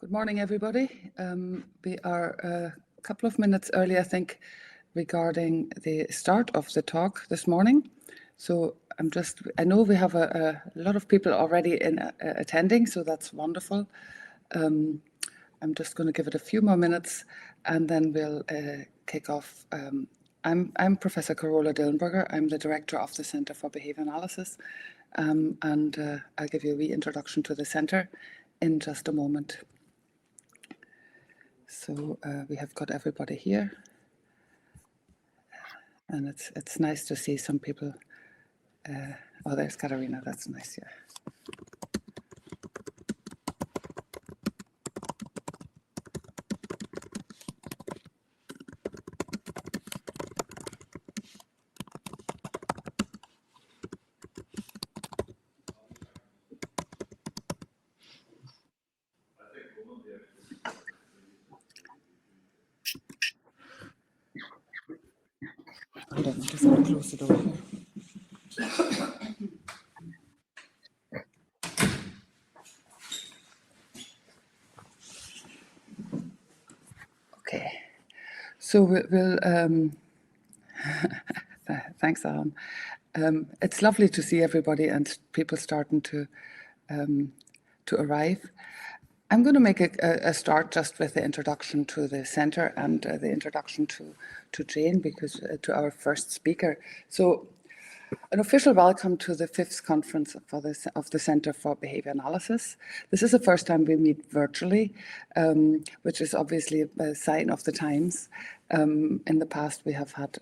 Good morning, everybody. We are a couple of minutes early, I think, regarding the start of the talk this morning. So I know we have a lot of people already attending, so that's wonderful. I'm just going to give it a few more minutes and then we'll kick off. I'm Professor Carola Dillenberger. I'm the director of the Centre for Behaviour Analysis, and I'll give you a wee introduction to the centre in just a moment. So we have got everybody here, and it's nice to see some people. Oh, there's Katarina. That's nice, yeah. Hold on, I'm just going to close the door here. Okay, so we'll thanks, Alan. It's lovely to see everybody and people starting to arrive. I'm going to make a start just with the introduction to the centre and the introduction to Jane, because to our first speaker. So, an official welcome to the 5th conference of the Centre for Behaviour Analysis. This is the first time we meet virtually, which is obviously a sign of the times. In the past, we have had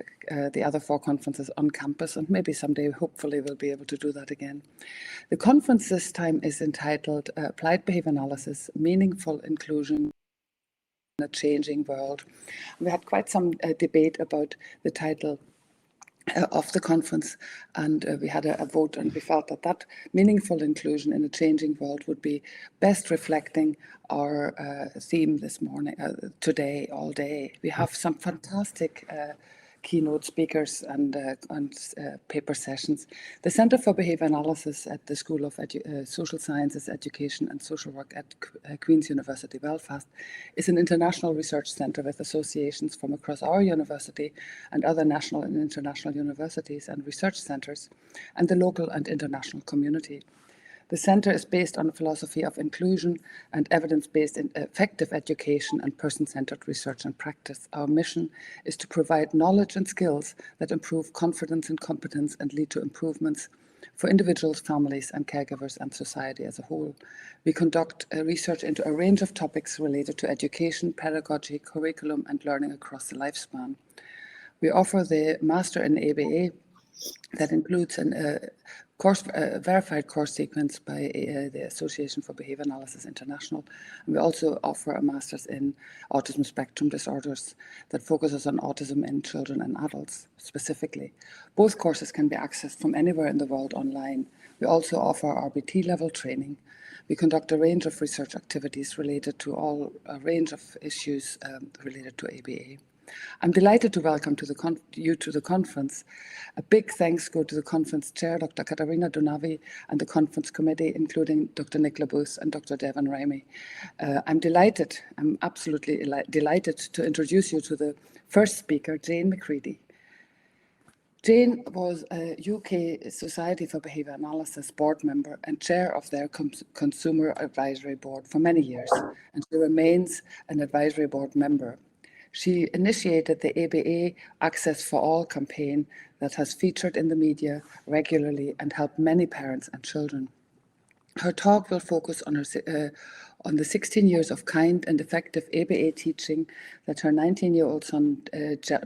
the other 4 conferences on campus, and maybe someday, hopefully, we'll be able to do that again. The conference this time is entitled Applied Behaviour Analysis, Meaningful Inclusion in a Changing World. We had quite some debate about the title of the conference, and we had a vote, and we felt that meaningful inclusion in a changing world would be best reflecting our theme this morning, today, all day. We have some fantastic keynote speakers and paper sessions. The Centre for Behaviour Analysis at the School of Social Sciences, Education and Social Work at Queen's University Belfast is an international research centre with associations from across our university and other national and international universities and research centres, and the local and international community. The centre is based on a philosophy of inclusion and evidence-based effective education and person-centred research and practice. Our mission is to provide knowledge and skills that improve confidence and competence and lead to improvements for individuals, families and caregivers and society as a whole. We conduct research into a range of topics related to education, pedagogy, curriculum and learning across the lifespan. We offer the Master in ABA that includes a verified course sequence by the Association for Behaviour Analysis International. And we also offer a Master's in Autism Spectrum Disorders that focuses on autism in children and adults specifically. Both courses can be accessed from anywhere in the world online. We also offer RBT level training. We conduct a range of research activities related to a range of issues related to ABA. I'm delighted to welcome you to the conference. A big thanks go to the conference chair, Dr. Katarina Donavi, and the conference committee, including Dr. Nicola Booth and Dr. Devon Ramey. I'm absolutely delighted to introduce you to the first speaker, Jane McCready. Jane was a UK Society for Behaviour Analysis board member and chair of their Consumer Advisory Board for many years, and she remains an advisory board member. She initiated the ABA Access for All campaign that has featured in the media regularly and helped many parents and children. Her talk will focus on the 16 years of kind and effective ABA teaching that her 19-year-old son,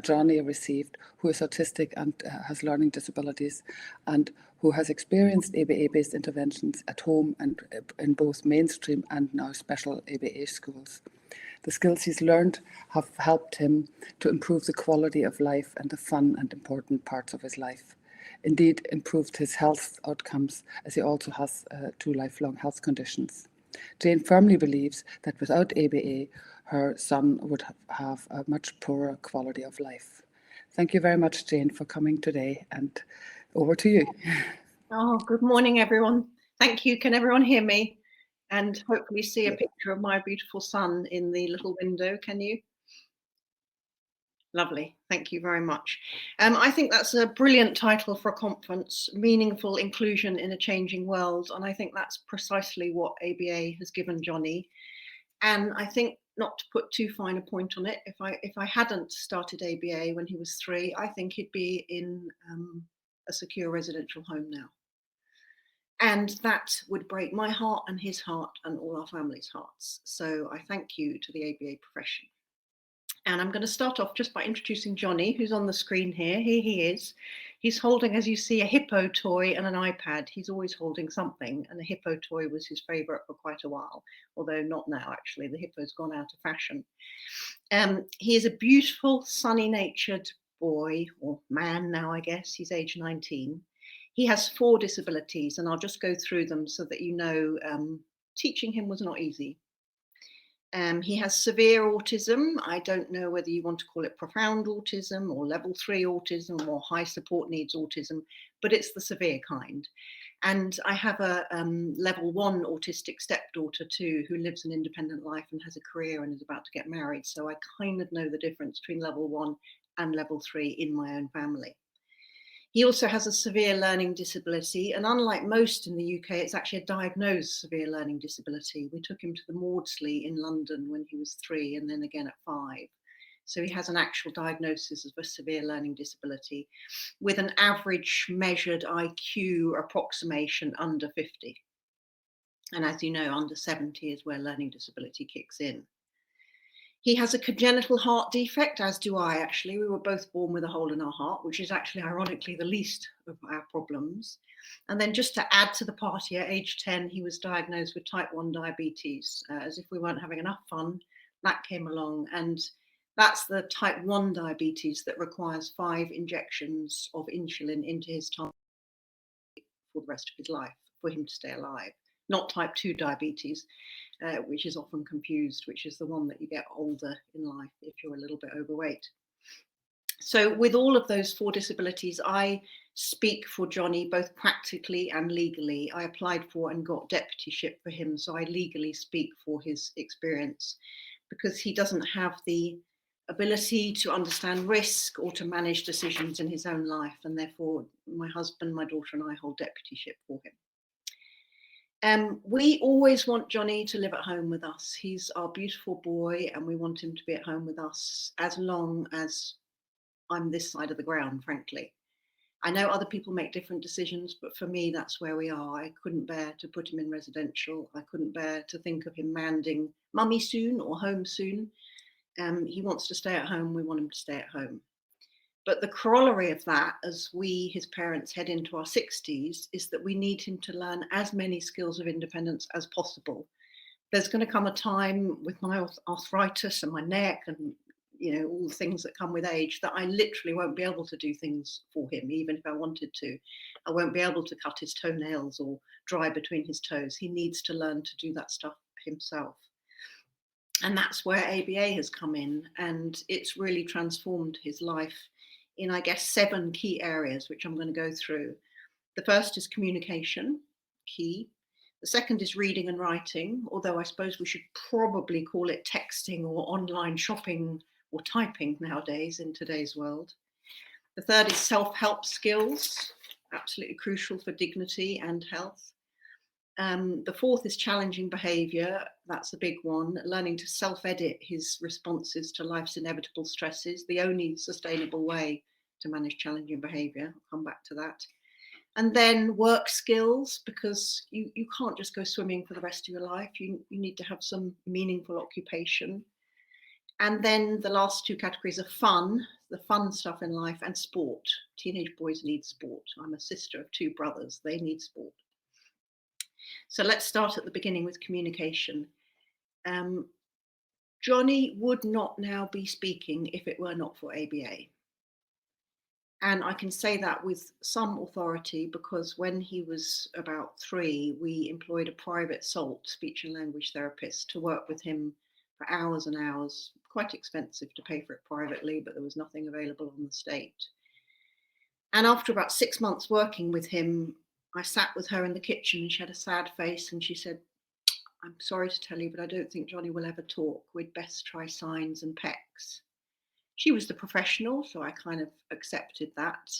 Johnny, received, who is autistic and has learning disabilities, and who has experienced ABA-based interventions at home and in both mainstream and now special ABA schools. The skills he's learned have helped him to improve the quality of life and the fun and important parts of his life. Indeed, improved his health outcomes, as he also has 2 lifelong health conditions. Jane firmly believes that without ABA, her son would have a much poorer quality of life. Thank you very much, Jane, for coming today, and over to you. Oh, good morning, everyone. Thank you. Can everyone hear me? and hopefully see a picture of my beautiful son in the little window. Can you? Lovely. Thank you very much. I think that's a brilliant title for a conference, Meaningful Inclusion in a Changing World. And I think that's precisely what ABA has given Johnny. And I think, not to put too fine a point on it, if I hadn't started ABA when he was 3, I think he'd be in a secure residential home now. And that would break my heart and his heart and all our families' hearts. So I thank you to the ABA profession. And I'm going to start off just by introducing Johnny, who's on the screen here. Here he is. He's holding, as you see, a hippo toy and an iPad. He's always holding something, and the hippo toy was his favourite for quite a while, although not now, actually. The hippo's gone out of fashion. He is a beautiful, sunny-natured boy, or man now, I guess. He's age 19. He has 4 disabilities, and I'll just go through them so that you know teaching him was not easy. He has severe autism. I don't know whether you want to call it profound autism or level 3 autism or high support needs autism, but it's the severe kind. And I have a level 1 autistic stepdaughter too, who lives an independent life and has a career and is about to get married. So I kind of know the difference between level 1 and level 3 in my own family. He also has a severe learning disability, and unlike most in the UK, it's actually a diagnosed severe learning disability. We took him to the Maudsley in London when he was 3 and then again at 5. So he has an actual diagnosis of a severe learning disability with an average measured IQ approximation under 50. And as you know, under 70 is where learning disability kicks in. He has a congenital heart defect, as do I, actually. We were both born with a hole in our heart, which is actually, ironically, the least of our problems. And then just to add to the party, at age 10, he was diagnosed with type 1 diabetes. As if we weren't having enough fun, that came along. And that's the type 1 diabetes that requires 5 injections of insulin into his tummy for the rest of his life, for him to stay alive. Not type 2 diabetes, which is often confused, which is the one that you get older in life if you're a little bit overweight. So with all of those 4 disabilities, I speak for Johnny both practically and legally. I applied for and got deputyship for him, so I legally speak for his experience because he doesn't have the ability to understand risk or to manage decisions in his own life, and therefore my husband, my daughter and I hold deputyship for him. We always want Johnny to live at home with us. He's our beautiful boy and we want him to be at home with us as long as I'm this side of the ground, frankly. I know other people make different decisions, but for me, that's where we are. I couldn't bear to put him in residential. I couldn't bear to think of him manding mummy soon or home soon. He wants to stay at home. We want him to stay at home. But the corollary of that, as we, his parents, head into our 60s, is that we need him to learn as many skills of independence as possible. There's going to come a time with my arthritis and my neck and all the things that come with age that I literally won't be able to do things for him, even if I wanted to. I won't be able to cut his toenails or dry between his toes. He needs to learn to do that stuff himself. And that's where ABA has come in, and it's really transformed his life in, I guess, 7 key areas, which I'm going to go through. The first is communication, key. The second is reading and writing, although I suppose we should probably call it texting or online shopping or typing nowadays in today's world. The third is self-help skills, absolutely crucial for dignity and health. The fourth is challenging behaviour. That's a big one. Learning to self-edit his responses to life's inevitable stresses, the only sustainable way to manage challenging behaviour. I'll come back to that. And then work skills, because you can't just go swimming for the rest of your life. You need to have some meaningful occupation. And then the last 2 categories are fun, the fun stuff in life, and sport. Teenage boys need sport. I'm a sister of 2 brothers. They need sport. So let's start at the beginning with communication. Johnny would not now be speaking if it were not for ABA. And I can say that with some authority because when he was about 3, we employed a private SALT, speech and language therapist, to work with him for hours and hours. Quite expensive to pay for it privately, but there was nothing available on the state. And after about 6 months working with him, I sat with her in the kitchen and she had a sad face and she said, I'm sorry to tell you, but I don't think Johnny will ever talk. We'd best try signs and pecks. She was the professional, so I kind of accepted that.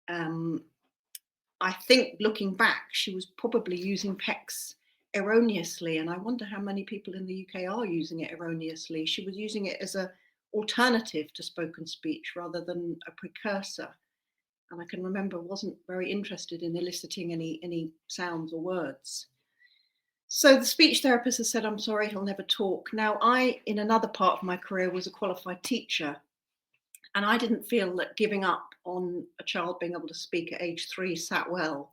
I think looking back, she was probably using pecks erroneously, and I wonder how many people in the UK are using it erroneously. She was using it as an alternative to spoken speech rather than a precursor. And I can remember wasn't very interested in eliciting any sounds or words. So the speech therapist has said, I'm sorry, he'll never talk. Now, I, in another part of my career, was a qualified teacher. And I didn't feel that giving up on a child being able to speak at age 3 sat well.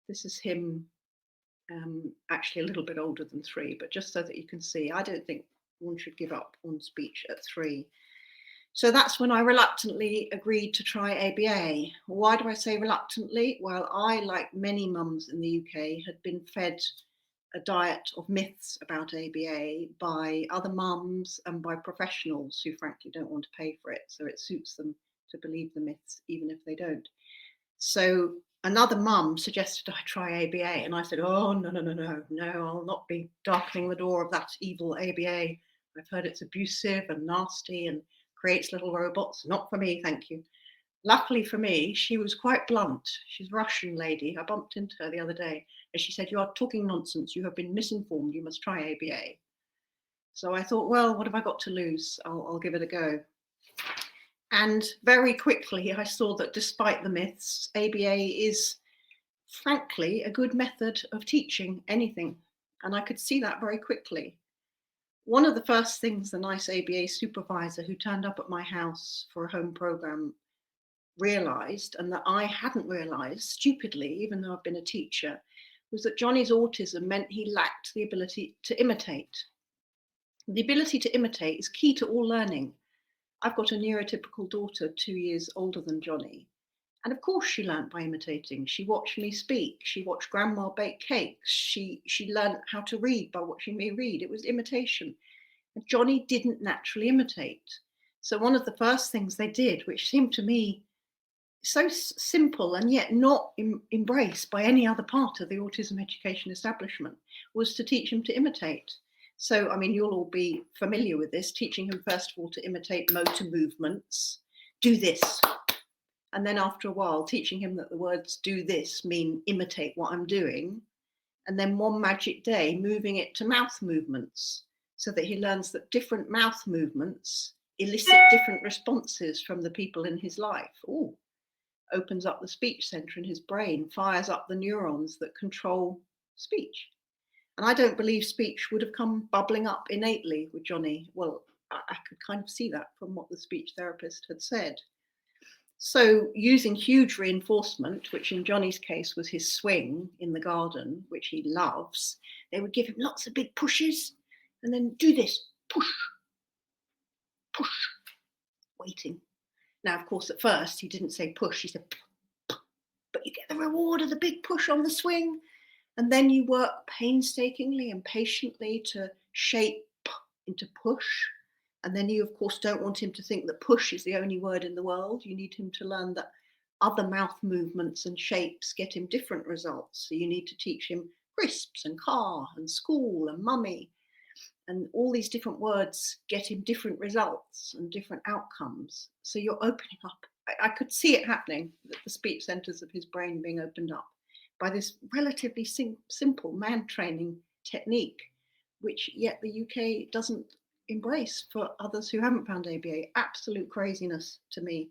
This is him, actually a little bit older than 3, but just so that you can see, I don't think one should give up on speech at 3. So that's when I reluctantly agreed to try ABA. Why do I say reluctantly? Well, I, like many mums in the UK, had been fed a diet of myths about ABA by other mums and by professionals who frankly don't want to pay for it. So it suits them to believe the myths, even if they don't. So another mum suggested I try ABA, and I said, oh, no, I'll not be darkening the door of that evil ABA. I've heard it's abusive and nasty and creates little robots. Not for me, thank you. Luckily for me, she was quite blunt. She's a Russian lady. I bumped into her the other day, and she said, you are talking nonsense. You have been misinformed. You must try ABA. So I thought, well, what have I got to lose? I'll give it a go. And very quickly, I saw that despite the myths, ABA is, frankly, a good method of teaching anything. And I could see that very quickly. One of the first things the nice ABA supervisor who turned up at my house for a home program realised, and that I hadn't realised stupidly, even though I've been a teacher, was that Johnny's autism meant he lacked the ability to imitate. The ability to imitate is key to all learning. I've got a neurotypical daughter 2 years older than Johnny. And of course she learnt by imitating. She watched me speak. She watched grandma bake cakes. She learnt how to read by watching me read. It was imitation. And Johnny didn't naturally imitate. So one of the first things they did, which seemed to me so simple and yet not embraced by any other part of the autism education establishment, was to teach him to imitate. So, I mean, you'll all be familiar with this, teaching him first of all to imitate motor movements, do this. And then after a while, teaching him that the words do this mean imitate what I'm doing. And then one magic day, moving it to mouth movements so that he learns that different mouth movements elicit different responses from the people in his life. Ooh. Opens up the speech center in his brain, fires up the neurons that control speech. And I don't believe speech would have come bubbling up innately with Johnny. Well, I could kind of see that from what the speech therapist had said. So using huge reinforcement, which in Johnny's case was his swing in the garden, which he loves, they would give him lots of big pushes and then do this, push, push, waiting. Now, of course, at first he didn't say push, he said, but you get the reward of the big push on the swing. And then you work painstakingly and patiently to shape into push. And then you, of course, don't want him to think that push is the only word in the world. You need him to learn that other mouth movements and shapes get him different results. So you need to teach him crisps and car and school and mummy. And all these different words get him different results and different outcomes. So you're opening up. I could see it happening, the speech centers of his brain being opened up by this relatively simple man training technique, which yet the UK doesn't embrace for others who haven't found ABA. Absolute craziness to me.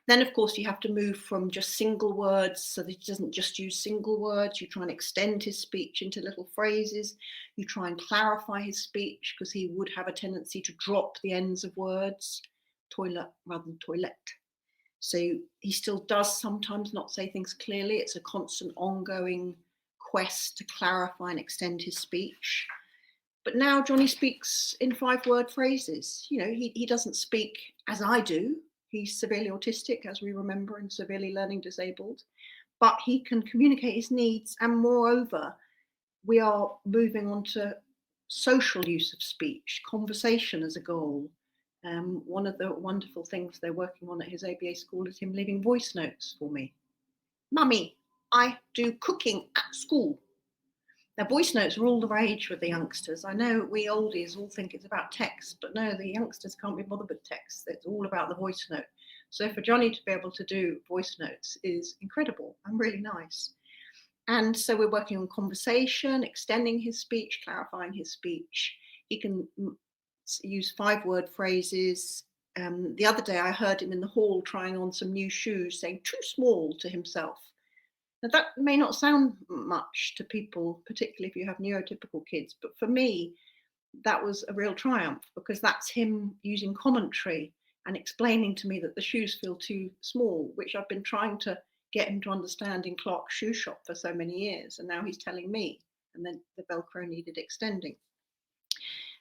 Then, of course, you have to move from just single words so that he doesn't just use single words. You try and extend his speech into little phrases. You try and clarify his speech because he would have a tendency to drop the ends of words, toilet rather than toilet. So he still does sometimes not say things clearly. It's a constant ongoing quest to clarify and extend his speech. But now Johnny speaks in 5-word phrases. You know, he doesn't speak as I do. He's severely autistic, as we remember, and severely learning disabled. But he can communicate his needs. And moreover, we are moving on to social use of speech, conversation as a goal. One of the wonderful things they're working on at his ABA school is him leaving voice notes for me. Mummy, I do cooking at school. Now, voice notes are all the rage with the youngsters. I know we oldies all think it's about text, but no, the youngsters can't be bothered with text. It's all about the voice note. So for Johnny to be able to do voice notes is incredible and really nice. And so we're working on conversation, extending his speech, clarifying his speech. He can use 5-word phrases. The other day I heard him in the hall trying on some new shoes, saying too small to himself. Now that may not sound much to people, particularly if you have neurotypical kids, but for me, that was a real triumph, because that's him using commentary and explaining to me that the shoes feel too small, which I've been trying to get him to understand in Clark's shoe shop for so many years. And now he's telling me, and then the Velcro needed extending.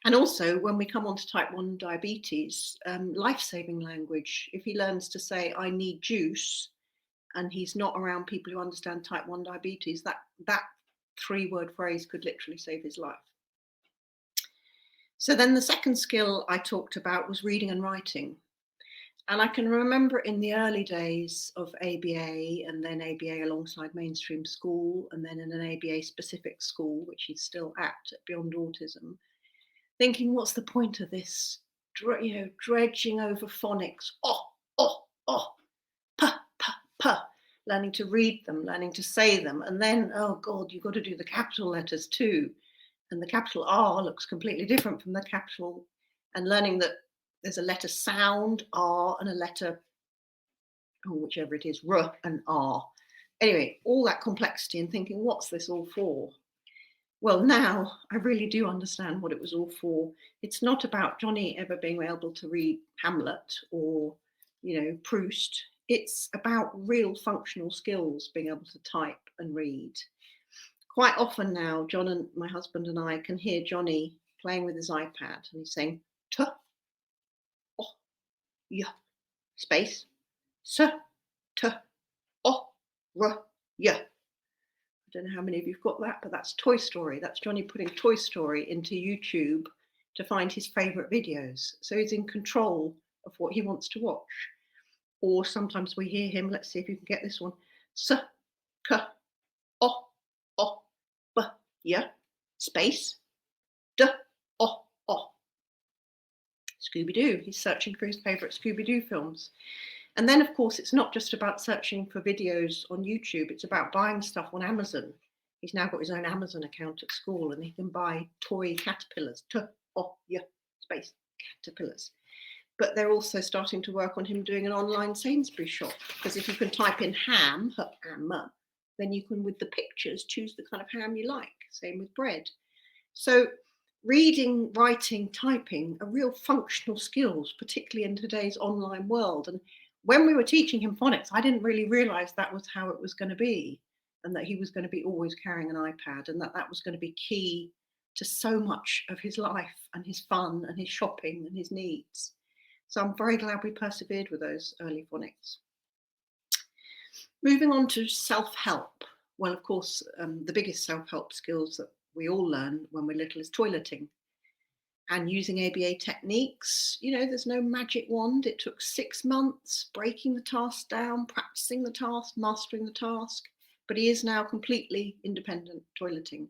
And also when we come on to type 1 diabetes, life-saving language. If he learns to say, I need juice, and he's not around people who understand type 1 diabetes, that 3-word phrase could literally save his life. So then the second skill I talked about was reading and writing. And I can remember in the early days of ABA, and then ABA alongside mainstream school, and then in an ABA specific school, which he's still at Beyond Autism, thinking, what's the point of this, dredging over phonics, learning to read them, learning to say them. And then, oh God, you've got to do the capital letters too. And the capital R looks completely different from the capital, and learning that there's a letter sound, R, and a letter, whichever it is, R and R. Anyway, all that complexity, and thinking, what's this all for? Well, now I really do understand what it was all for. It's not about Johnny ever being able to read Hamlet or, Proust. It's about real functional skills, being able to type and read. Quite often now, John and my husband and I can hear Johnny playing with his iPad, and he's saying, T, O, Y, space, S, T, O, R, Y. I don't know how many of you've got that, but that's Toy Story. That's Johnny putting Toy Story into YouTube to find his favourite videos. So he's in control of what he wants to watch. Or sometimes we hear him, let's see if you can get this one, S, K, O, O, B, Y, space, D, O, O. Scooby-Doo. He's searching for his favourite Scooby-Doo films. And then, of course, it's not just about searching for videos on YouTube. It's about buying stuff on Amazon. He's now got his own Amazon account at school, and he can buy toy caterpillars, space, caterpillars. But they're also starting to work on him doing an online Sainsbury's shop, because if you can type in ham, then you can, with the pictures, choose the kind of ham you like. Same with bread. So reading, writing, typing are real functional skills, particularly in today's online world. And when we were teaching him phonics, I didn't really realize that was how it was going to be, and that he was going to be always carrying an iPad, and that was going to be key to so much of his life and his fun and his shopping and his needs. So I'm very glad we persevered with those early phonics. Moving on to self-help. Well, of course, the biggest self-help skills that we all learn when we're little is toileting. And using ABA techniques, there's no magic wand. It took 6 months, breaking the task down, practicing the task, mastering the task. But he is now completely independent toileting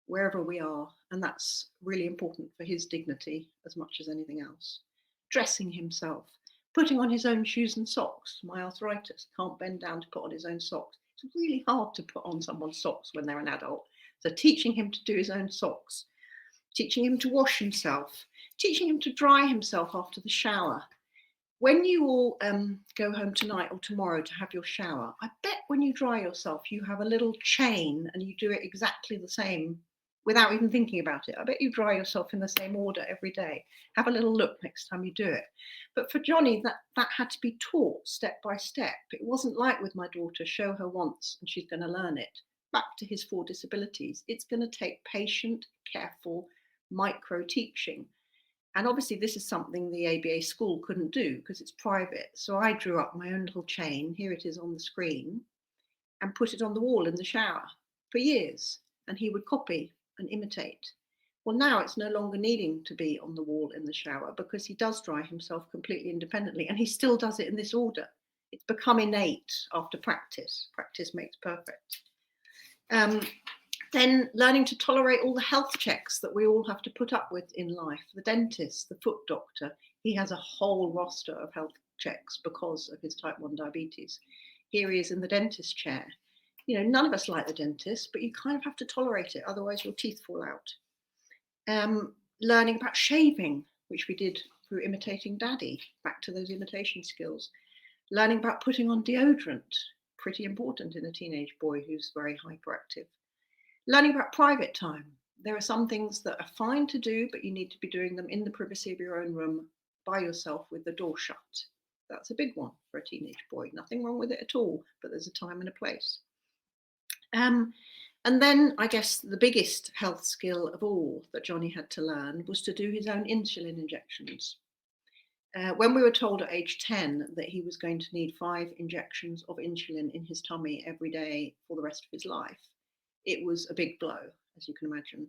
wherever we are. And that's really important for his dignity as much as anything else. Dressing himself, putting on his own shoes and socks. My arthritis, can't bend down to put on his own socks. It's really hard to put on someone's socks when they're an adult. So teaching him to do his own socks, teaching him to wash himself, teaching him to dry himself after the shower. When you all go home tonight or tomorrow to have your shower, I bet when you dry yourself, you have a little chain and you do it exactly the same without even thinking about it. I bet you dry yourself in the same order every day. Have a little look next time you do it. But for Johnny, that had to be taught step by step. It wasn't like with my daughter, show her once and she's going to learn it. Back to his 4 disabilities, it's going to take patient, careful, micro teaching. And obviously this is something the ABA school couldn't do because it's private. So I drew up my own little chain, here it is on the screen, and put it on the wall in the shower for years. And he would copy and imitate. Well, now it's no longer needing to be on the wall in the shower because he does dry himself completely independently, and he still does it in this order. It's become innate after practice. Practice makes perfect. Then learning to tolerate all the health checks that we all have to put up with in life. The dentist, the foot doctor, he has a whole roster of health checks because of his type 1 diabetes. Here he is in the dentist chair. You know, none of us like the dentist, but you kind of have to tolerate it, otherwise your teeth fall out. Learning about shaving, which we did through imitating daddy, back to those imitation skills. Learning about putting on deodorant, pretty important in a teenage boy who's very hyperactive. Learning about private time. There are some things that are fine to do, but you need to be doing them in the privacy of your own room by yourself with the door shut. That's a big one for a teenage boy. Nothing wrong with it at all, but there's a time and a place. And then I guess the biggest health skill of all that Johnny had to learn was to do his own insulin injections. When we were told at age 10 that he was going to need 5 injections of insulin in his tummy every day for the rest of his life, it was a big blow, as you can imagine.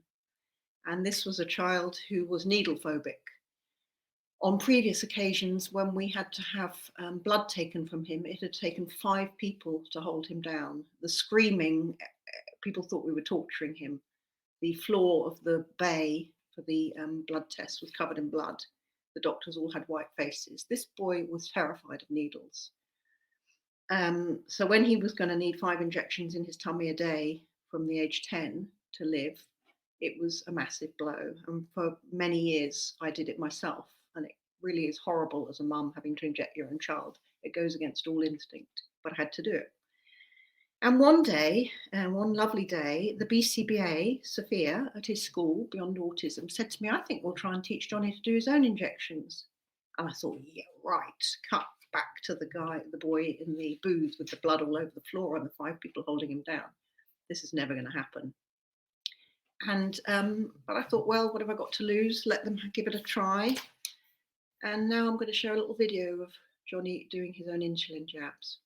And this was a child who was needle phobic. On previous occasions, when we had to have blood taken from him, it had taken 5 people to hold him down. The screaming, people thought we were torturing him. The floor of the bay for the blood test was covered in blood. The doctors all had white faces. This boy was terrified of needles. So when he was going to need 5 injections in his tummy a day from the age 10 to live, it was a massive blow. And for many years, I did it myself. And it really is horrible as a mum having to inject your own child. It goes against all instinct, but I had to do it. And one day, one lovely day, the BCBA, Sophia, at his school, Beyond Autism, said to me, I think we'll try and teach Johnny to do his own injections. And I thought, yeah, right. Cut back to the boy in the booth with the blood all over the floor and the 5 people holding him down. This is never going to happen. And but I thought, well, what have I got to lose? Let them give it a try. And now I'm going to show a little video of Johnny doing his own insulin jabs.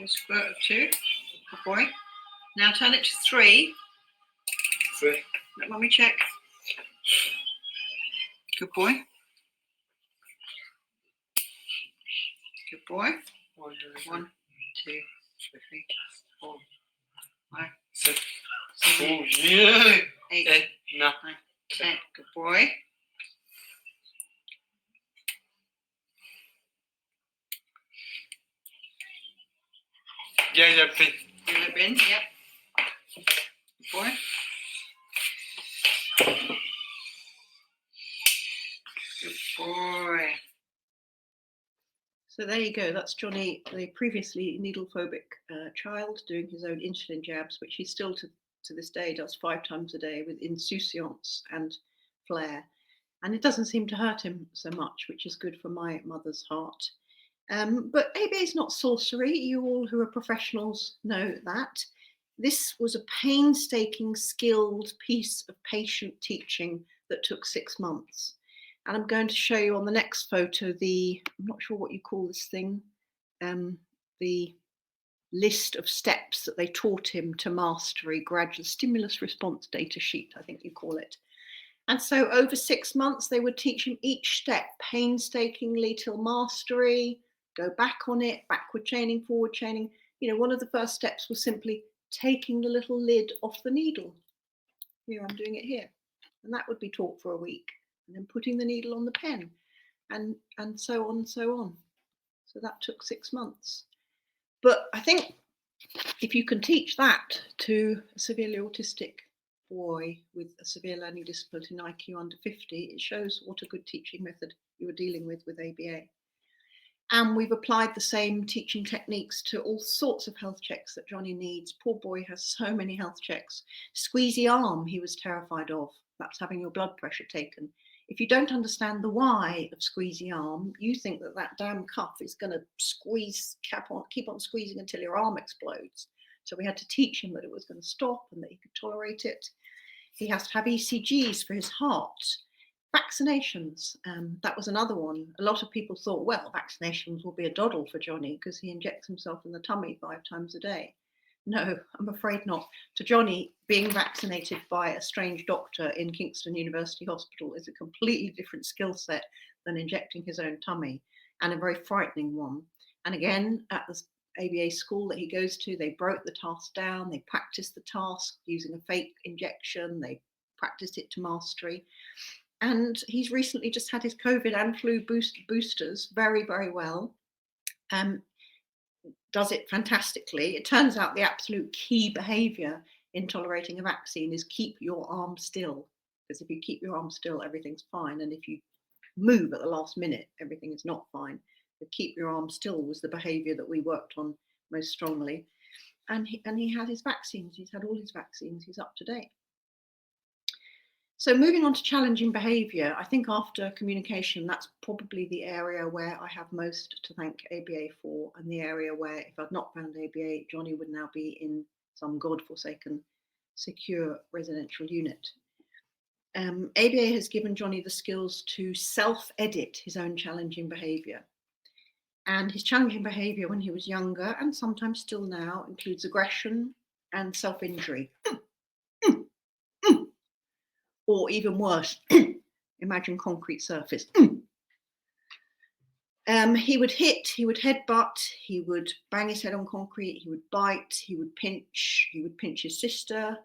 A squirt of 2. Good boy. Now turn it to 3. 3. Let mommy check. Good boy. Good boy. 1, 2, 3, 4, 5, 6. 7, Oh, yeah. 8, No. 9, 10. Good boy. Yeah, please. Feel it in? Yep. Good boy. Good boy. So there you go. That's Johnny, the previously needle phobic child, doing his own insulin jabs, which he still to this day does 5 times a day with insouciance and flair. And it doesn't seem to hurt him so much, which is good for my mother's heart. But ABA is not sorcery. You all who are professionals know that. This was a painstaking, skilled piece of patient teaching that took 6 months. And I'm going to show you on the next photo I'm not sure what you call this thing, the list of steps that they taught him to mastery, gradual stimulus response data sheet, I think you call it. And so over 6 months, they would teach him each step painstakingly till mastery, go back on it, backward chaining, forward chaining. You know, one of the first steps was simply taking the little lid off the needle. Here, I'm doing it here. And that would be taught for a week. And then putting the needle on the pen, and so on and so on. So that took 6 months. But I think if you can teach that to a severely autistic boy with a severe learning disability and IQ under 50, it shows what a good teaching method you are dealing with ABA. And we've applied the same teaching techniques to all sorts of health checks that Johnny needs. Poor boy has so many health checks. Squeezy arm, he was terrified of. That's having your blood pressure taken. If you don't understand the why of squeezy arm, you think that that damn cuff is going to keep on squeezing until your arm explodes. So we had to teach him that it was going to stop and that he could tolerate it. He has to have ECGs for his heart. Vaccinations, that was another one. A lot of people thought, well, vaccinations will be a doddle for Johnny because he injects himself in the tummy 5 times a day. No, I'm afraid not. To Johnny, being vaccinated by a strange doctor in Kingston University Hospital is a completely different skill set than injecting his own tummy, and a very frightening one. And again, at the ABA school that he goes to, they broke the task down, they practiced the task using a fake injection, they practiced it to mastery. And he's recently just had his COVID and flu boosters very, very well. Does it fantastically. It turns out the absolute key behaviour in tolerating a vaccine is keep your arm still. Because if you keep your arm still, everything's fine. And if you move at the last minute, everything is not fine. But keep your arm still was the behaviour that we worked on most strongly. And he had his vaccines. He's had all his vaccines. He's up to date. So moving on to challenging behaviour, I think after communication, that's probably the area where I have most to thank ABA for, and the area where if I'd not found ABA, Johnny would now be in some godforsaken secure residential unit. ABA has given Johnny the skills to self-edit his own challenging behaviour. And his challenging behaviour when he was younger, and sometimes still now, includes aggression and self-injury. Or even worse, imagine concrete surface. He would hit, he would headbutt, he would bang his head on concrete, he would bite, he would pinch his sister.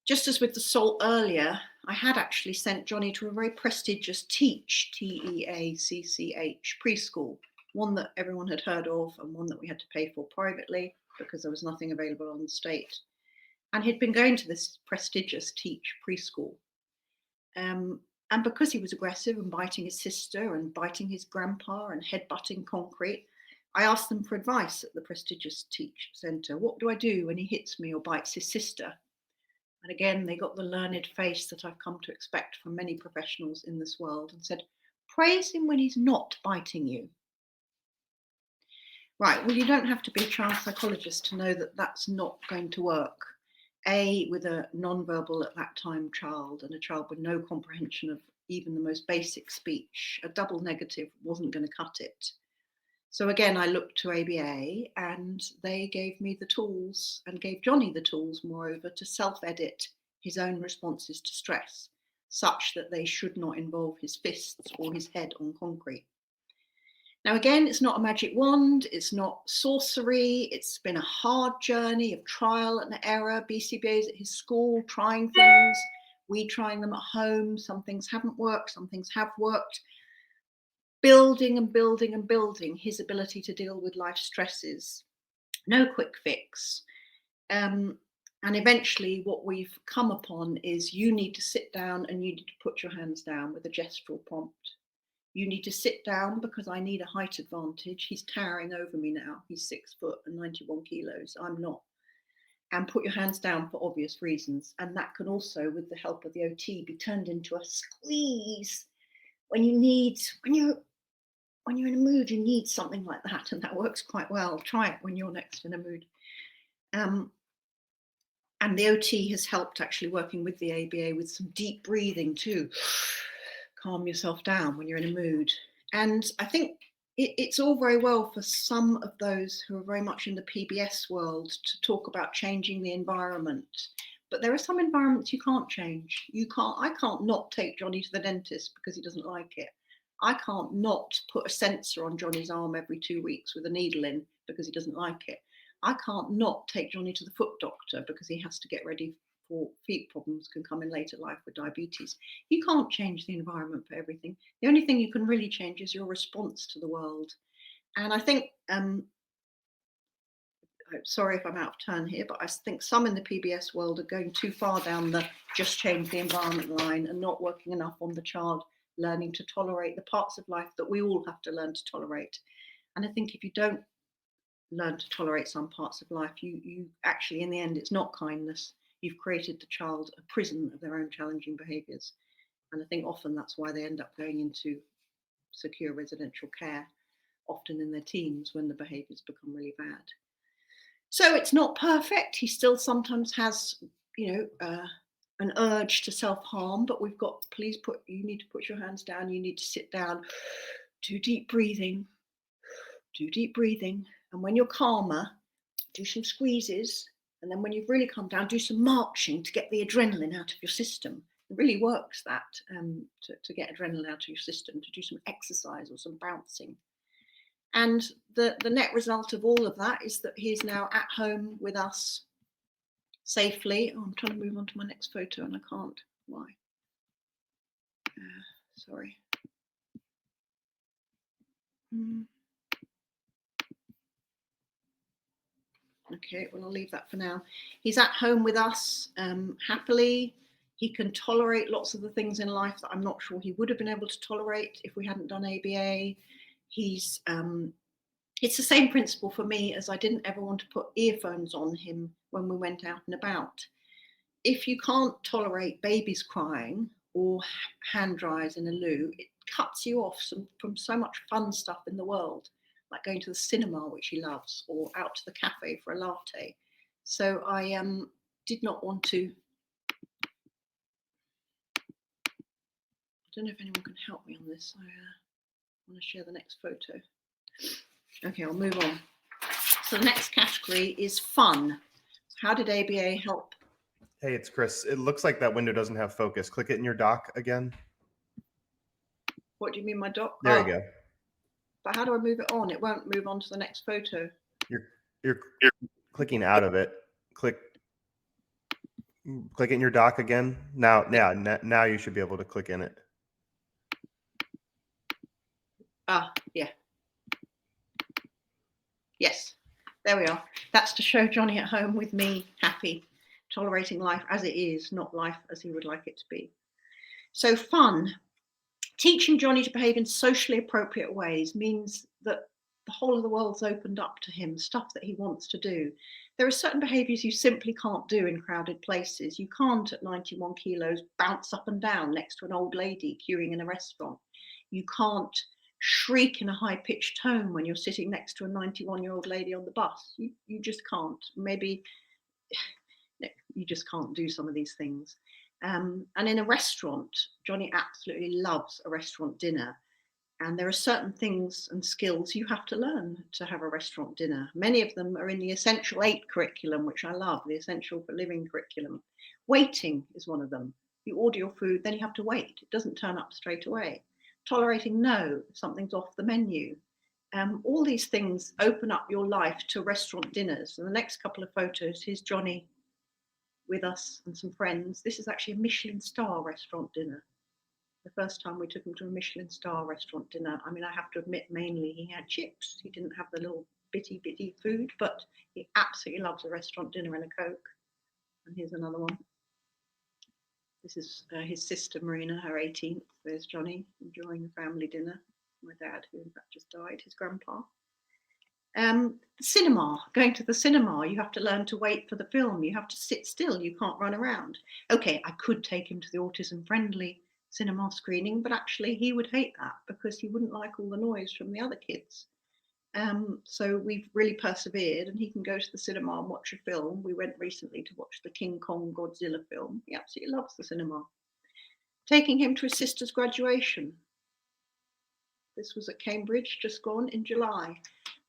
Just as with the salt earlier, I had actually sent Johnny to a very prestigious Teach, T-E-A-C-C-H, preschool, one that everyone had heard of and one that we had to pay for privately because there was nothing available on the state. And he'd been going to this prestigious Teach preschool. And because he was aggressive and biting his sister and biting his grandpa and headbutting concrete, I asked them for advice at the prestigious Teach centre. What do I do when he hits me or bites his sister? And again, they got the learned face that I've come to expect from many professionals in this world and said, praise him when he's not biting you. Right, well, you don't have to be a child psychologist to know that that's not going to work. With a non-verbal at that time child and a child with no comprehension of even the most basic speech, a double negative wasn't going to cut it. So again, I looked to ABA and they gave me the tools and gave Johnny the tools, moreover, to self-edit his own responses to stress, such that they should not involve his fists or his head on concrete. Now, again, it's not a magic wand, it's not sorcery, it's been a hard journey of trial and error. BCBA's at his school trying things, we trying them at home. Some things haven't worked, some things have worked. Building and building and building his ability to deal with life stresses. No quick fix. And eventually what we've come upon is you need to sit down and you need to put your hands down with a gestural prompt. You need to sit down because I need a height advantage. He's towering over me now. He's 6 foot and 91 kilos. I'm not. And put your hands down for obvious reasons. And that can also, with the help of the OT, be turned into a squeeze. When you're in a mood, you need something like that. And that works quite well. Try it when you're next in a mood. And the OT has helped actually working with the ABA with some deep breathing too. Calm yourself down when you're in a mood. And I think it's all very well for some of those who are very much in the PBS world to talk about changing the environment. But there are some environments you can't change. I can't not take Johnny to the dentist because he doesn't like it. I can't not put a sensor on Johnny's arm every 2 weeks with a needle in because he doesn't like it. I can't not take Johnny to the foot doctor because he has to get ready for feet problems can come in later life with diabetes. You can't change the environment for everything. The only thing you can really change is your response to the world. And I think, sorry if I'm out of turn here, but I think some in the PBS world are going too far down the just change the environment line and not working enough on the child learning to tolerate the parts of life that we all have to learn to tolerate. And I think if you don't learn to tolerate some parts of life, you actually, in the end, it's not kindness. You've created the child a prison of their own challenging behaviours. And I think often that's why they end up going into secure residential care, often in their teens when the behaviours become really bad. So it's not perfect. He still sometimes has, an urge to self-harm, but we've got, you need to put your hands down, you need to sit down, do deep breathing. And when you're calmer, do some squeezes. And then when you've really calmed down, do some marching to get the adrenaline out of your system. It really works that to get adrenaline out of your system, to do some exercise or some bouncing. And the net result of all of that is that he's now at home with us safely. Oh, I'm trying to move on to my next photo and I can't. Why? Sorry. Okay, well, I'll leave that for now. He's at home with us happily. He can tolerate lots of the things in life that I'm not sure he would have been able to tolerate if we hadn't done ABA. He's it's the same principle for me as I didn't ever want to put earphones on him when we went out and about. If you can't tolerate babies crying or hand dryers in a loo, it cuts you off from so much fun stuff in the world, like going to the cinema, which he loves, or out to the cafe for a latte. So I did not want to. I don't know if anyone can help me on this. I want to share the next photo. Okay, I'll move on. So the next category is fun. How did ABA help? Hey, it's Chris. It looks like that window doesn't have focus. Click it in your dock again. What do you mean, my dock? There you go. But how do I move it on? It won't move on to the next photo. You're clicking out of it. Click it in your dock again. Now you should be able to click in it. Yeah. Yes, there we are. That's to show Johnny at home with me, happy, tolerating life as it is, not life as he would like it to be. So fun. Teaching Johnny to behave in socially appropriate ways means that the whole of the world's opened up to him, stuff that he wants to do. There are certain behaviours you simply can't do in crowded places. You can't, at 91 kilos, bounce up and down next to an old lady queuing in a restaurant. You can't shriek in a high-pitched tone when you're sitting next to a 91-year-old lady on the bus. You just can't. Maybe you just can't do some of these things. And in a restaurant, Johnny absolutely loves a restaurant dinner. And there are certain things and skills you have to learn to have a restaurant dinner. Many of them are in the Essential 8 curriculum, which I love, the Essential for Living curriculum. Waiting is one of them. You order your food, then you have to wait. It doesn't turn up straight away. Tolerating no, if something's off the menu. All these things open up your life to restaurant dinners. And the next couple of photos, here's Johnny with us and some friends. This is actually a Michelin star restaurant dinner. The first time we took him to a Michelin star restaurant dinner, I mean, I have to admit, mainly he had chips. He didn't have the little bitty food, but he absolutely loves a restaurant dinner and a Coke. And here's another one. This is his sister Marina, her 18th. There's Johnny enjoying a family dinner. My dad, who in fact just died, his grandpa. The cinema, going to the cinema, you have to learn to wait for the film. You have to sit still. You can't run around. Okay, I could take him to the autism-friendly cinema screening, but actually he would hate that because he wouldn't like all the noise from the other kids. So we've really persevered, and he can go to the cinema and watch a film. We went recently to watch the King Kong Godzilla film. He absolutely loves the cinema. Taking him to his sister's graduation. This was at Cambridge, just gone in July.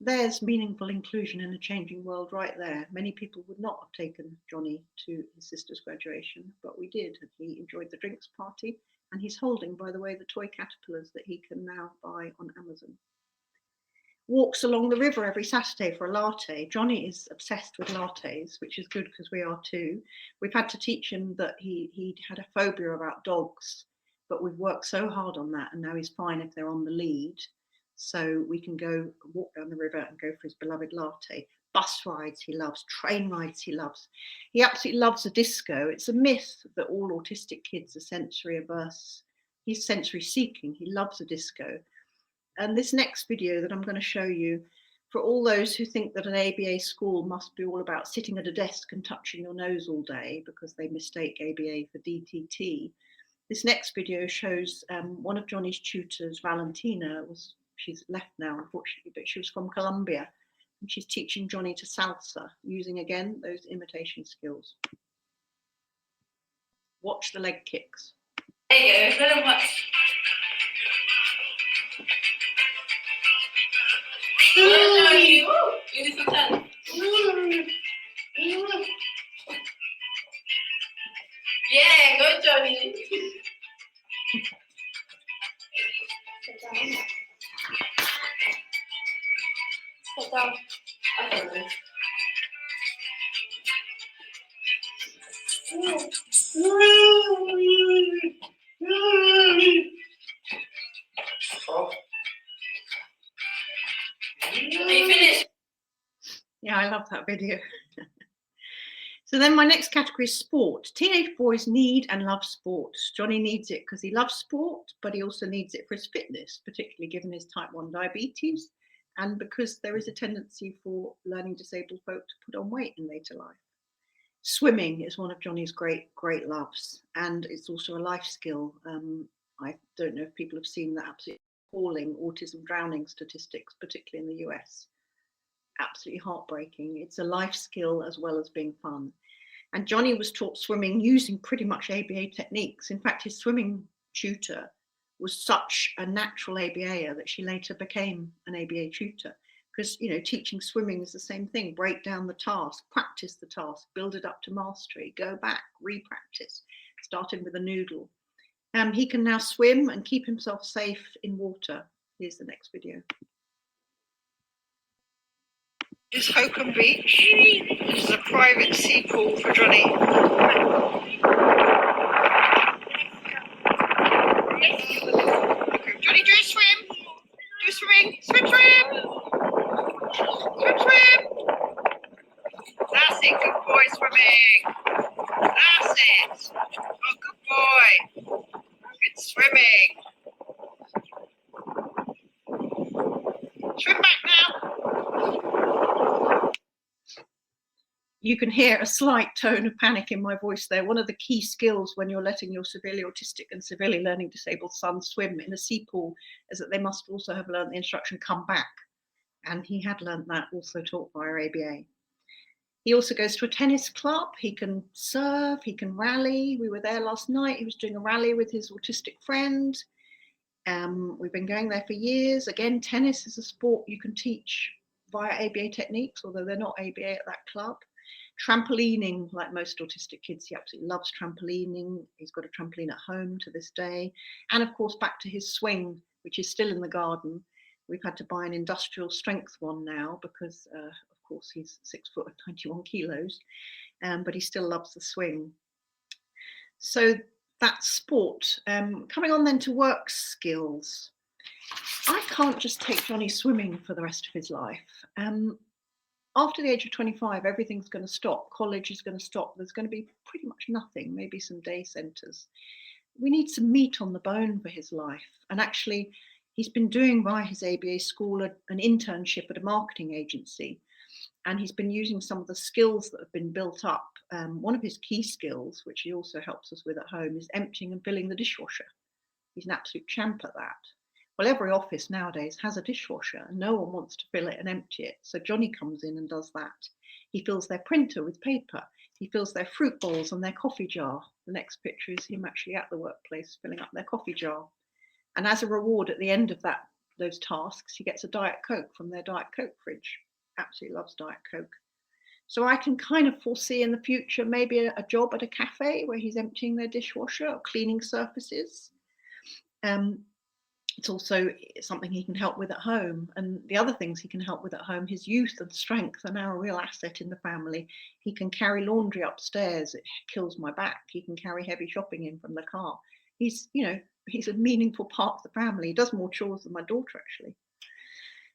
There's meaningful inclusion in a changing world right there. Many people would not have taken Johnny to his sister's graduation, but we did. He enjoyed the drinks party, and he's holding, by the way, the toy caterpillars that he can now buy on Amazon. Walks along the river every Saturday for a latte. Johnny is obsessed with lattes, which is good because we are too. We've had to teach him that he had a phobia about dogs, but we've worked so hard on that, and now he's fine if they're on the lead. So we can go walk down the river and go for his beloved latte. Bus rides he loves, train rides he loves. He absolutely loves a disco. It's a myth that all autistic kids are sensory averse. He's sensory seeking. He loves a disco. And this next video that I'm going to show you, for all those who think that an ABA school must be all about sitting at a desk and touching your nose all day because they mistake ABA for DTT, this next video shows one of Johnny's tutors, Valentina, she's left now unfortunately, but she was from Colombia, and she's teaching Johnny to salsa using again those imitation skills. Watch the leg kicks. There you go, watch. Johnny. In the front. Yeah, good, Johnny. Sit down. Okay. Are you finished? Yeah, I love that video. So then my next category is sport. Teenage boys need and love sport. Johnny needs it because he loves sport, but he also needs it for his fitness, particularly given his type 1 diabetes, and because there is a tendency for learning disabled folk to put on weight in later life. Swimming is one of Johnny's great loves, and it's also a life skill. I don't know if people have seen the absolutely appalling autism drowning statistics, particularly in the US. Absolutely heartbreaking. It's a life skill as well as being fun. And Johnny was taught swimming using pretty much ABA techniques. In fact, his swimming tutor was such a natural ABAer that she later became an ABA tutor. Because, you know, teaching swimming is the same thing. Break down the task, practice the task, build it up to mastery, go back, re-practice, starting with a noodle. He can now swim and keep himself safe in water. Here's the next video. This is Holcombe Beach. This is a private sea pool for Johnny. Okay, Johnny, do a swim. Do swimming. Swim, swim. Swim, swim. That's it. Good boy, swimming. That's it. Oh, good boy. Good swimming. Swim back now. You can hear a slight tone of panic in my voice there. One of the key skills when you're letting your severely autistic and severely learning disabled son swim in a sea pool is that they must also have learned the instruction come back. And he had learned that, also taught via ABA. He also goes to a tennis club. He can serve, he can rally. We were there last night. He was doing a rally with his autistic friend. We've been going there for years. Again, tennis is a sport you can teach via ABA techniques, although they're not ABA at that club. Trampolining, like most autistic kids, he absolutely loves trampolining. He's got a trampoline at home to this day. And of course, back to his swing, which is still in the garden. We've had to buy an industrial strength one now because, of course, he's 6 foot and 91 kilos, but he still loves the swing. So that's sport. Coming on then to work skills. I can't just take Johnny swimming for the rest of his life. After the age of 25, everything's going to stop. College is going to stop. There's going to be pretty much nothing, maybe some day centres. We need some meat on the bone for his life. And actually, he's been doing via his ABA school an internship at a marketing agency. And he's been using some of the skills that have been built up. One of his key skills, which he also helps us with at home, is emptying and filling the dishwasher. He's an absolute champ at that. Well, every office nowadays has a dishwasher and no one wants to fill it and empty it. So Johnny comes in and does that. He fills their printer with paper. He fills their fruit bowls and their coffee jar. The next picture is him actually at the workplace filling up their coffee jar. And as a reward at the end of those tasks, he gets a Diet Coke from their Diet Coke fridge. Absolutely loves Diet Coke. So I can kind of foresee in the future maybe a job at a cafe where he's emptying their dishwasher or cleaning surfaces. It's also something he can help with at home. And the other things he can help with at home, his youth and strength are now a real asset in the family. He can carry laundry upstairs. It kills my back. He can carry heavy shopping in from the car. He's a meaningful part of the family. He does more chores than my daughter, actually.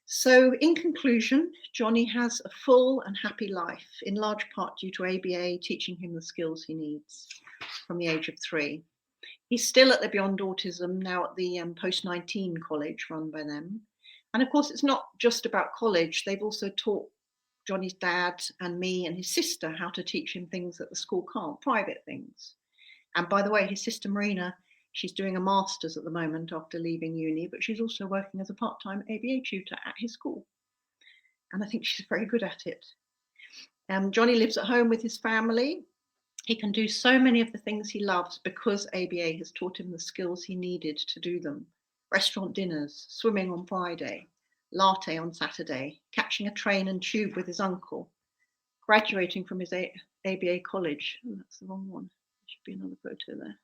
So in conclusion, Johnny has a full and happy life, in large part due to ABA teaching him the skills he needs from the age of 3. He's still at the Beyond Autism, now at the Post-19 college run by them. And of course, it's not just about college. They've also taught Johnny's dad and me and his sister how to teach him things that the school can't, private things. And by the way, his sister Marina, she's doing a master's at the moment after leaving uni, but she's also working as a part-time ABA tutor at his school. And I think she's very good at it. Johnny lives at home with his family. He can do so many of the things he loves because ABA has taught him the skills he needed to do them. Restaurant dinners, swimming on Friday, latte on Saturday, catching a train and tube with his uncle, graduating from his ABA college. Oh, that's the wrong one. There should be another photo there.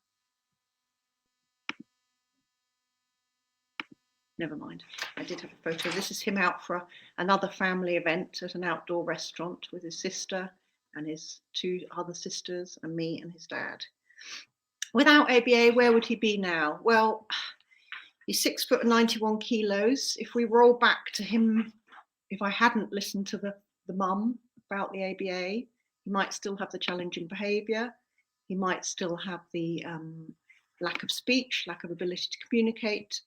Never mind. I did have a photo. This is him out for another family event at an outdoor restaurant with his sister and his 2 other sisters and me and his dad. Without ABA, where would he be now? Well, he's 6 foot and 91 kilos. If we roll back to him, if I hadn't listened to the mum about the ABA, he might still have the challenging behaviour. He might still have the lack of speech, lack of ability to communicate.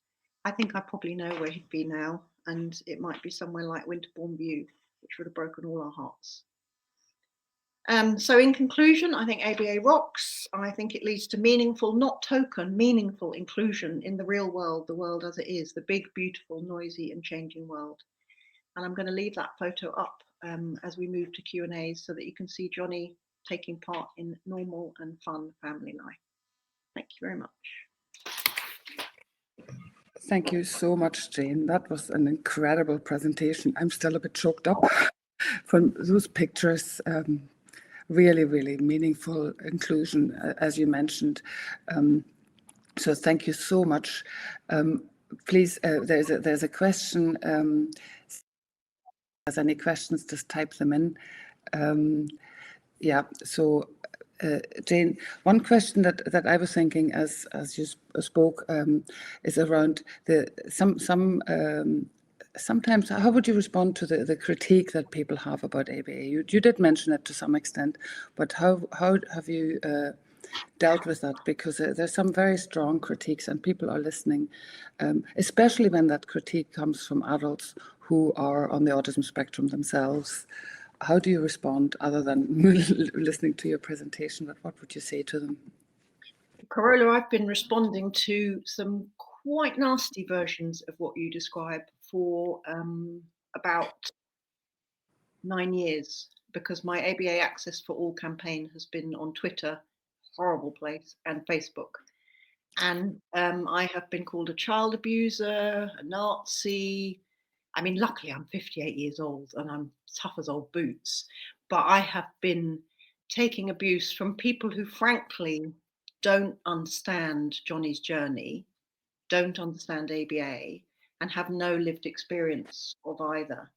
I think I probably know where he'd be now, and it might be somewhere like Winterbourne View, which would have broken all our hearts. So in conclusion, I think ABA rocks. I think it leads to meaningful, not token, meaningful inclusion in the real world, the world as it is, the big, beautiful, noisy and changing world. And I'm going to leave that photo up as we move to Q&As so that you can see Johnny taking part in normal and fun family life. Thank you very much. Thank you so much, Jane. That was an incredible presentation. I'm still a bit choked up from those pictures. Really, really meaningful inclusion, as you mentioned. So thank you so much. Please, there's a question. If there's any questions, just type them in. Yeah, so Jane, one question that I was thinking as you spoke is around sometimes how would you respond to the critique that people have about ABA? You did mention it to some extent, but how have you dealt with that? Because there's some very strong critiques and people are listening, especially when that critique comes from adults who are on the autism spectrum themselves. How do you respond other than listening to your presentation? But what would you say to them? Carola, I've been responding to some quite nasty versions of what you describe for about 9 years, because my ABA Access for All campaign has been on Twitter, horrible place, and Facebook. And I have been called a child abuser, a Nazi. I mean, luckily I'm 58 years old and I'm tough as old boots, but I have been taking abuse from people who frankly don't understand Johnny's journey, don't understand ABA, and have no lived experience of either.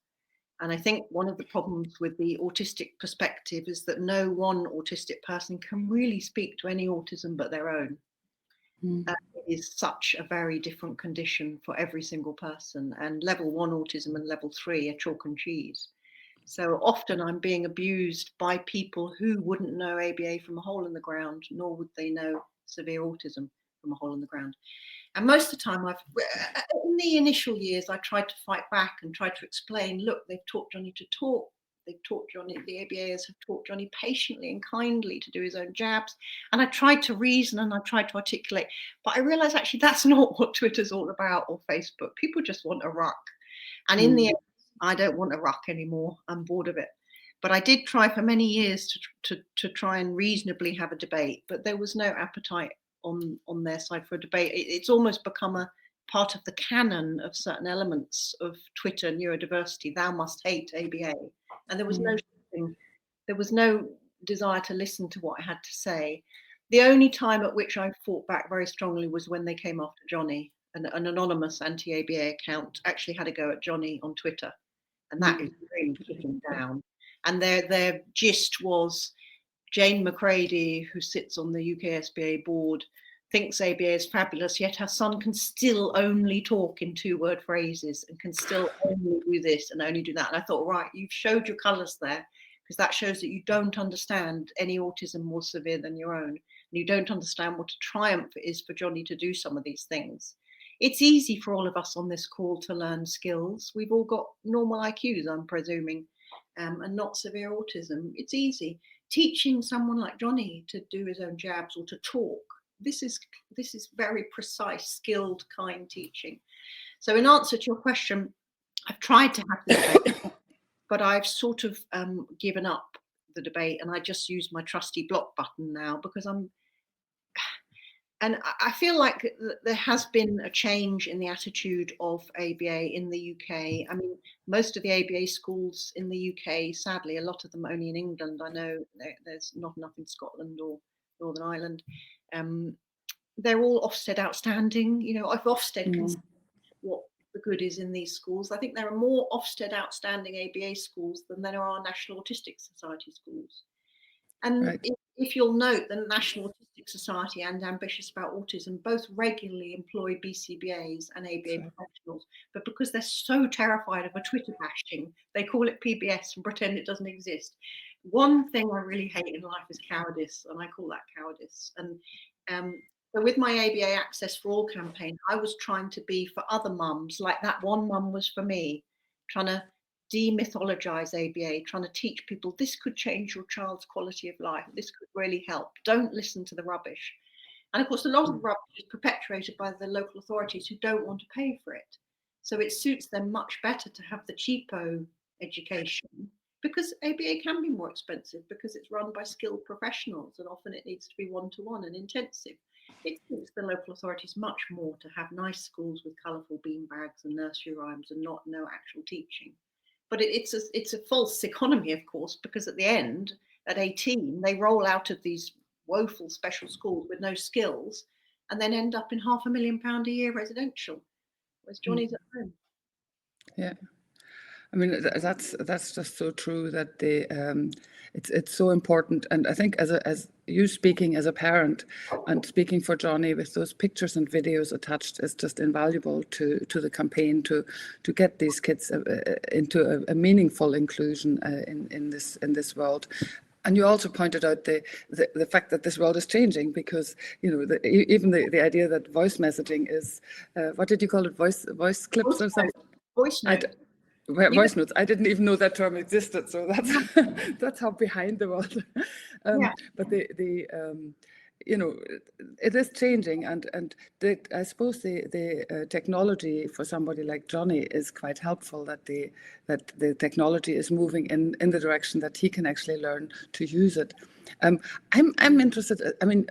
And I think one of the problems with the autistic perspective is that no one autistic person can really speak to any autism but their own. It is such a very different condition for every single person, and level 1 autism and level 3 are chalk and cheese. So often I'm being abused by people who wouldn't know ABA from a hole in the ground, nor would they know severe autism from a hole in the ground. And most of the time, in the initial years, I tried to fight back and tried to explain, look, they've taught Johnny to talk. They've taught Johnny, the ABAs have taught Johnny patiently and kindly to do his own jabs. And I tried to reason and I tried to articulate, but I realized actually that's not what Twitter's all about, or Facebook. People just want a ruck. And in the end, I don't want a ruck anymore. I'm bored of it. But I did try for many years to try and reasonably have a debate, but there was no appetite on their side for a debate. It's almost become a part of the canon of certain elements of Twitter neurodiversity. Thou must hate ABA. And there was no desire to listen to what I had to say. The only time at which I fought back very strongly was when they came after Johnny. An anonymous anti-ABA account actually had a go at Johnny on Twitter. And that is really kicking down. And their gist was, Jane McCready, who sits on the UK-SBA board, thinks ABA is fabulous, yet her son can still only talk in 2-word phrases and can still only do this and only do that. And I thought, right, you've showed your colours there, because that shows that you don't understand any autism more severe than your own. And you don't understand what a triumph it is for Johnny to do some of these things. It's easy for all of us on this call to learn skills. We've all got normal IQs, I'm presuming, and not severe autism. It's easy. Teaching someone like Johnny to do his own jabs or to talk, this is very precise, skilled, kind teaching. So in answer to your question, I've tried to have the debate, but I've sort of given up the debate, and I just use my trusty block button now, because and I feel like there has been a change in the attitude of ABA in the UK. I mean, most of the ABA schools in the UK, sadly, a lot of them only in England. I know there's not enough in Scotland or Northern Ireland. They're all Ofsted outstanding. You know, if Ofsted can see what the good is in these schools, I think there are more Ofsted outstanding ABA schools than there are National Autistic Society schools. And Right. if you'll note, the National Autistic Society and Ambitious About Autism both regularly employ BCBAs and ABA professionals, but because they're so terrified of a Twitter bashing, they call it PBS and pretend it doesn't exist. One thing I really hate in life is cowardice, and I call that cowardice. And so with my ABA Access for All campaign, I was trying to be for other mums, like that one mum was for me, trying to demythologize ABA, trying to teach people this could change your child's quality of life. This could really help. Don't listen to the rubbish. And of course, a lot of the rubbish is perpetuated by the local authorities who don't want to pay for it. So it suits them much better to have the cheapo education, because ABA can be more expensive because it's run by skilled professionals and often it needs to be one-to-one and intensive. It suits the local authorities much more to have nice schools with colourful beanbags and nursery rhymes and no actual teaching. But it's a false economy, of course, because at the end, at 18, they roll out of these woeful special schools with no skills and then end up in £500,000 a year residential, whereas Johnny's at home. Yeah. I mean, that's just so true that it's so important. And I think as you speaking as a parent and speaking for Johnny with those pictures and videos attached is just invaluable to the campaign to get these kids into a meaningful inclusion in this world. And you also pointed out the fact that this world is changing because, you know, even the idea that voice messaging is, what did you call it, voice clips or something? Voice note. Voice notes. I didn't even know that term existed, so that's that's how behind the world. But you know, it is changing, and I suppose the technology for somebody like Johnny is quite helpful. That the technology is moving in the direction that he can actually learn to use it. I'm interested. I mean,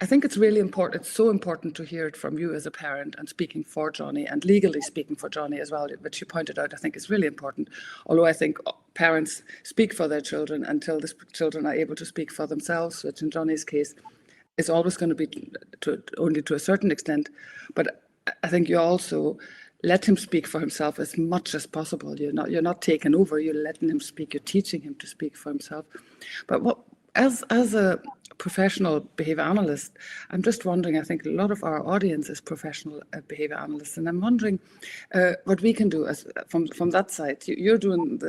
I think it's really important. It's so important to hear it from you as a parent and speaking for Johnny and legally speaking for Johnny as well, which you pointed out, I think is really important. Although I think parents speak for their children until the children are able to speak for themselves, which in Johnny's case is always going to be only to a certain extent. But I think you also let him speak for himself as much as possible. You're not taking over, you're letting him speak, you're teaching him to speak for himself. But as a professional behavior analyst, I'm just wondering, I think a lot of our audience is professional behavior analysts, and I'm wondering what we can do as from that side. You're doing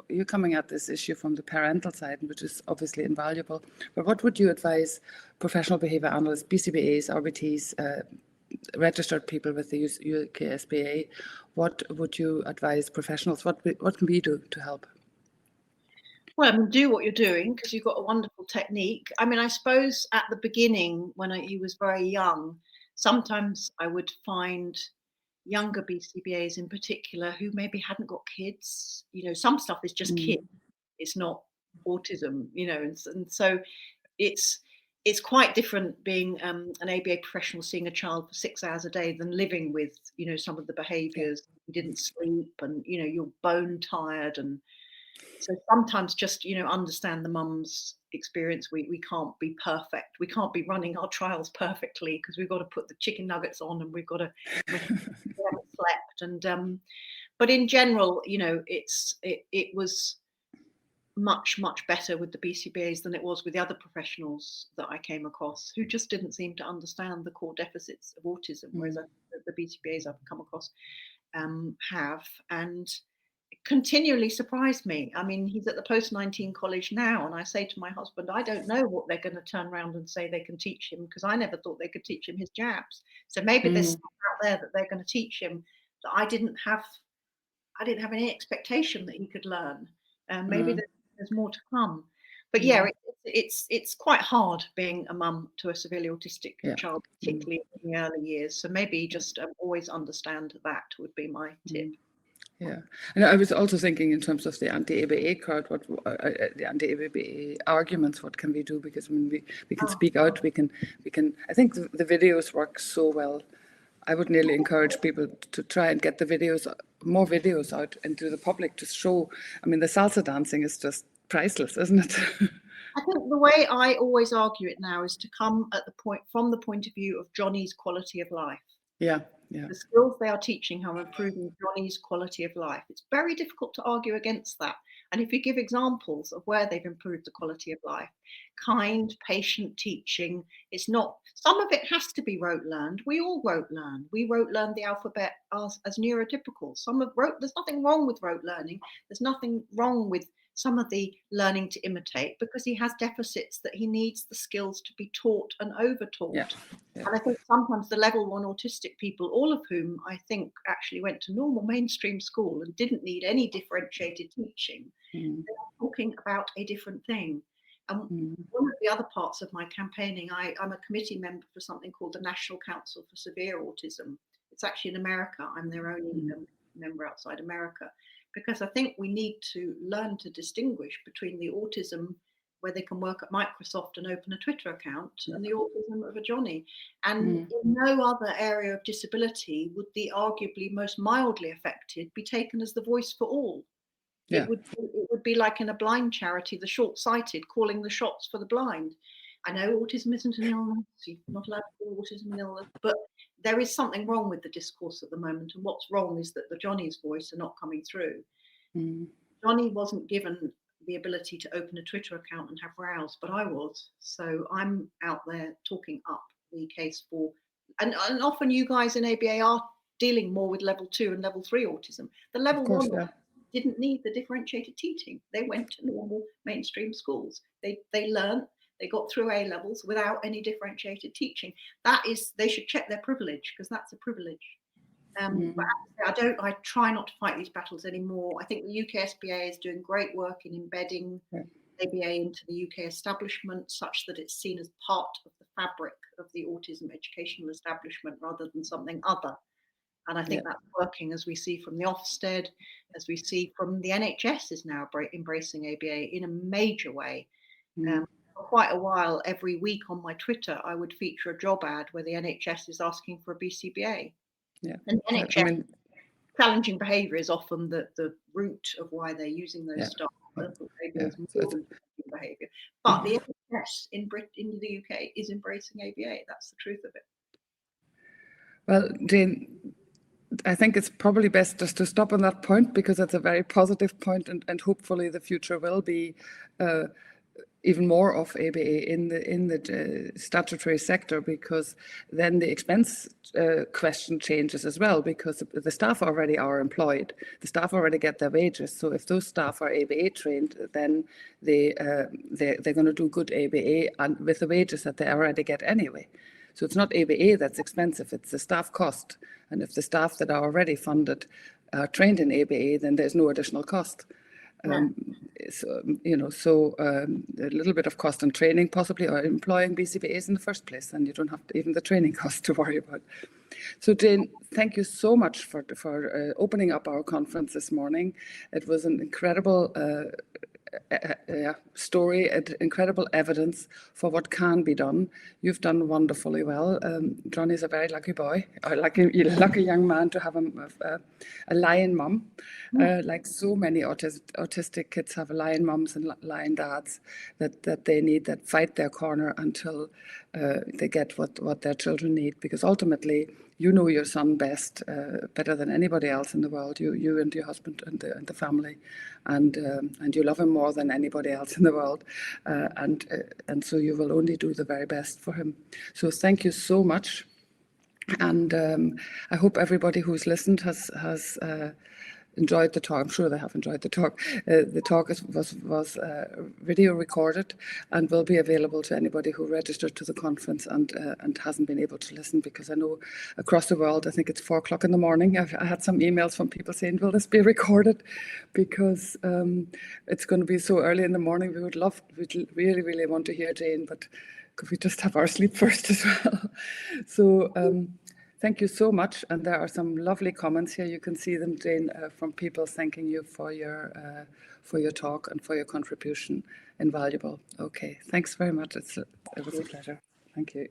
you're coming at this issue from the parental side, which is obviously invaluable. But what would you advise professional behavior analysts, BCBAs, RBTs, registered people with the UK-SBA? What would you advise professionals? What can we do to help? Well, I mean, do what you're doing because you've got a wonderful technique. I mean, I suppose at the beginning, when he was very young, sometimes I would find younger BCBAs in particular who maybe hadn't got kids. You know, some stuff is just kids. It's not autism, you know, and so it's quite different being an ABA professional seeing a child for 6 hours a day than living with, you know, some of the behaviours. You didn't sleep and, you know, you're bone tired. And so sometimes just, you know, understand the mum's experience. We can't be perfect. We can't be running our trials perfectly because we've got to put the chicken nuggets on and we've got to we haven't slept. And but in general, you know, it was much better with the BCBAs than it was with the other professionals that I came across who just didn't seem to understand the core deficits of autism, whereas the BCBAs I've come across have, and continually surprised me. I mean, he's at the post-19 college now, and I say to my husband, I don't know what they're going to turn around and say they can teach him, because I never thought they could teach him his jabs. So maybe there's stuff out there that they're going to teach him that I didn't have any expectation that he could learn. Maybe there's more to come. But yeah, it's quite hard being a mum to a severely autistic child, particularly in the early years. So maybe just always understand that would be my tip. Yeah, and I was also thinking in terms of the anti-ABA crowd, what the anti-ABA arguments, what can we do? Because I mean, we can speak out, we can. I think the videos work so well. I would nearly encourage people to try and get the videos, more videos out into the public to show. I mean, the salsa dancing is just priceless, isn't it? I think the way I always argue it now is to come at the point from the point of view of Johnny's quality of life. Yeah, yeah. The skills they are teaching are improving Johnny's quality of life. It's very difficult to argue against that. And if you give examples of where they've improved the quality of life, kind, patient teaching, it's not, some of it has to be rote learned. We all rote learn. We rote learn the alphabet as neurotypical. There's nothing wrong with rote learning. There's nothing wrong with some of the learning to imitate, because he has deficits that he needs the skills to be taught and over-taught. Yeah. And I think sometimes the level 1 autistic people, all of whom I think actually went to normal mainstream school and didn't need any differentiated teaching, they're talking about a different thing. And one of the other parts of my campaigning, I'm a committee member for something called the National Council for Severe Autism. It's actually in America. I'm their only member outside America, because I think we need to learn to distinguish between the autism where they can work at Microsoft and open a Twitter account and the autism of a Johnny. And in no other area of disability would the arguably most mildly affected be taken as the voice for all. Yeah. It would be like in a blind charity, the short-sighted calling the shots for the blind. I know autism isn't an illness, you're not allowed to call autism an illness, but there is something wrong with the discourse at the moment, and what's wrong is that the Johnny's voice are not coming through. Johnny wasn't given the ability to open a Twitter account and have rows, but I was. So I'm out there talking up the case for, and often you guys in ABA are dealing more with level 2 and level 3 autism. The level 1 didn't need the differentiated teaching. They went to normal mainstream schools. They learned, they got through A levels without any differentiated teaching. They should check their privilege, because that's a privilege. But I try not to fight these battles anymore. I think the UK-SBA is doing great work in embedding ABA into the UK establishment, such that it's seen as part of the fabric of the autism educational establishment rather than something other. And I think that's working, as we see from the Ofsted, as we see from the NHS is now embracing ABA in a major way. For quite a while, every week on my Twitter, I would feature a job ad where the NHS is asking for a BCBA. Yeah. And NHS, challenging behaviour is often the root of why they're using those staff. Behaviour. But the NHS in the UK is embracing ABA. That's the truth of it. Well, Jane, I think it's probably best just to stop on that point, because it's a very positive point, and hopefully the future will be even more of ABA in the statutory sector, because then the expense question changes as well, because the staff already are employed, the staff already get their wages. So if those staff are ABA trained, then they're going to do good ABA and with the wages that they already get anyway. So it's not ABA that's expensive, it's the staff cost. And if the staff that are already funded are trained in ABA, then there's no additional cost. So, a little bit of cost and training possibly, or employing BCBAs in the first place, and you don't have even the training cost to worry about. So Jane, thank you so much for opening up our conference this morning. It was an incredible story, incredible evidence for what can be done. You've done wonderfully well. Johnny's a very lucky boy, or lucky young man to have a lion mum. Like so many autistic kids have lion mums and lion dads that they need, that fight their corner until they get what their children need, because ultimately you know your son best, better than anybody else in the world. You and your husband and the family, and you love him more than anybody else in the world, and so you will only do the very best for him. So thank you so much, and I hope everybody who's listened has enjoyed the talk. I'm sure they have enjoyed the talk. The talk was video recorded and will be available to anybody who registered to the conference and hasn't been able to listen, because I know across the world, I think it's 4 o'clock in the morning. I had some emails from people saying, will this be recorded? Because it's going to be so early in the morning. We'd really, really want to hear Jane, but could we just have our sleep first as well? So Thank you so much. And there are some lovely comments here. You can see them, Jane, from people thanking you for your talk and for your contribution. Invaluable. Okay, thanks very much. It was a pleasure. Thank you.